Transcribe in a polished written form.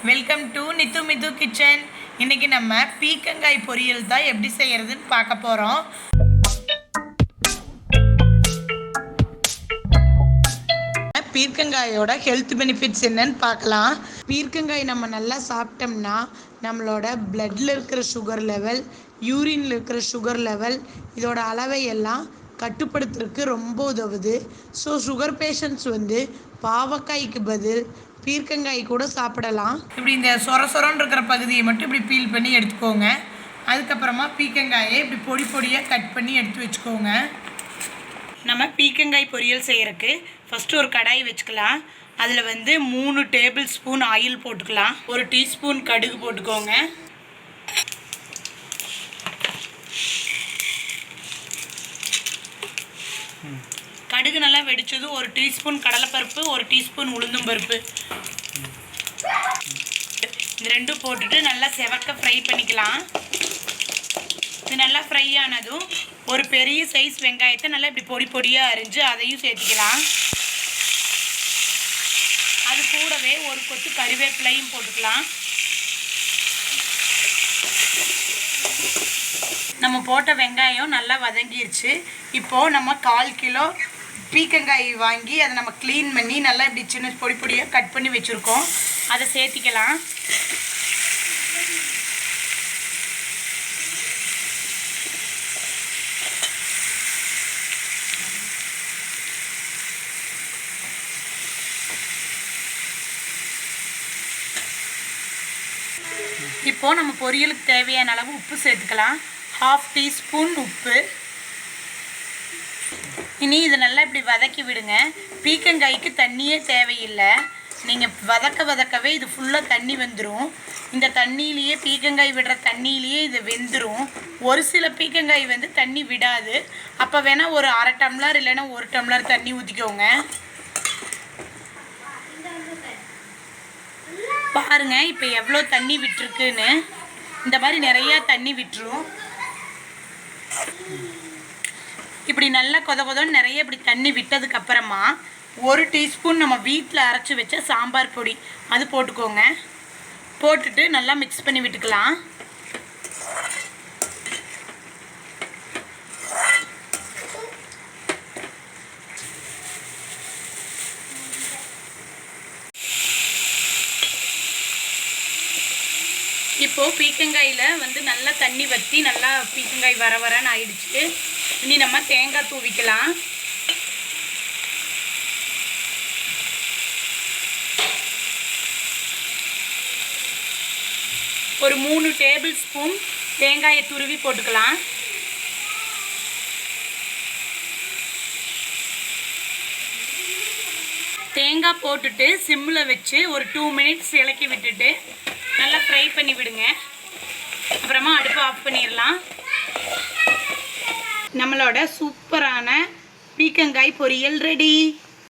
Welcome to nithumithukitchen. இன்னைக்கு நம்ம பீக்கங்காய் பொரியல் தான் எப்படி செய்யறதுன்னு பார்க்க போறோம். பீர்க்கங்காயோட ஹெல்த் பெனிஃபிட்ஸ் என்னன்னு பார்க்கலாம். பீர்க்கங்காய் நம்ம நல்லா சாப்பிட்டோம்னா நம்மளோட பிளட்ல இருக்கிற சுகர் லெவல், யூரின்ல இருக்கிற சுகர் லெவல் இதோட அளவை எல்லாம் கட்டுப்படுத்துறதுக்கு ரொம்ப உதவுது. ஸோ சுகர் பேஷண்ட்ஸ் பாவக்காய்க்கு பதில் பீர்க்கங்காய் கூட சாப்பிடலாம். இப்படி இந்த சொரன்னு இருக்கிற பகுதியை மட்டும் இப்படி பீல் பண்ணி எடுத்துக்கோங்க. அதுக்கப்புறமா பீர்க்கங்காயை இப்படி பொடி பொடியாக கட் பண்ணி எடுத்து வச்சுக்கோங்க. நம்ம பீர்க்கங்காய் பொரியல் செய்கிறதுக்கு ஃபஸ்ட்டு ஒரு கடாய் வச்சுக்கலாம். அதில் 3 டேபிள் ஸ்பூன் ஆயில் போட்டுக்கலாம். 1 டீஸ்பூன் கடுகு போட்டுக்கோங்க. கடுகு நல்லா வெடிச்சது 1 டீஸ்பூன் கடலைப்பருப்பு, 1 டீஸ்பூன் உளுந்தும் பருப்பு, இது ரெண்டும் போட்டுட்டு நல்லா செவக்க ஃப்ரை பண்ணிக்கலாம். இது நல்லா ஃப்ரை ஆனதும் ஒரு பெரிய சைஸ் வெங்காயத்தை நல்லா இப்படி பொடி பொடியாக அரிஞ்சு அதையும் சேர்த்துக்கலாம். அது கூடவே ஒரு கொத்து கறிவேப்பிலையும் போட்டுக்கலாம். நம்ம போட்ட வெங்காயம் நல்லா வதங்கிருச்சு. இப்போது நம்ம 1/4 கிலோ பீர்க்கங்காய் வாங்கி அதை நம்ம க்ளீன் பண்ணி நல்லா இப்படி சின்ன பொடி பொடியாக கட் பண்ணி வச்சுருக்கோம். அதை சேர்த்திக்கலாம். இப்போது நம்ம பொரியலுக்கு தேவையான அளவு உப்பு சேர்த்துக்கலாம். 1/2 டீஸ்பூன் உப்பு. இனி இதை நல்லா இப்படி வதக்கி விடுங்க. பீர்க்கங்காய்க்கு தண்ணியே தேவையில்லை. நீங்கள் வதக்கவே இது ஃபுல்லாக தண்ணி வந்துடும். இந்த தண்ணியிலேயே பீர்க்கங்காய் விடுற தண்ணியிலேயே இது வெந்துடும். ஒரு சில பீர்க்கங்காய் தண்ணி விடாது. அப்போ வேணால் ஒரு 1/2 டம்ளர் இல்லைன்னா 1 டம்ளர் தண்ணி ஊற்றிக்கோங்க. பாருங்கள் இப்போ எவ்வளோ தண்ணி விட்டுருக்குன்னு. இந்த மாதிரி நிறையா தண்ணி விட்டுரும். இப்படி நல்லா கொதன்னு நிறைய இப்படி தண்ணி விட்டதுக்கப்புறமா 1 டீஸ்பூன் நம்ம வீட்டில் அரைச்சி வச்ச சாம்பார் பொடி அது போட்டுக்கோங்க. போட்டுட்டு நல்லா மிக்ஸ் பண்ணி விட்டுக்கலாம். இப்போது பீர்க்கங்காயில் நல்லா தண்ணி வற்றி நல்லா பீர்க்கங்காய் வரன்னு ஆயிடுச்சு. இனி நம்ம தேங்காய் தூவிக்கலாம். ஒரு 3 டேபிள் ஸ்பூன் தேங்காயை துருவி போட்டுக்கலாம். தேங்காய் போட்டுட்டு சிம்மில் வச்சு ஒரு 2 மினிட்ஸ் இலக்கி விட்டுட்டு நல்லா ஃப்ரை பண்ணி விடுங்க. அப்புறமா அடுப்பு ஆஃப் பண்ணிடலாம். நம்மளோட சூப்பரான பீர்க்கங்காய் பொரியல் ரெடி.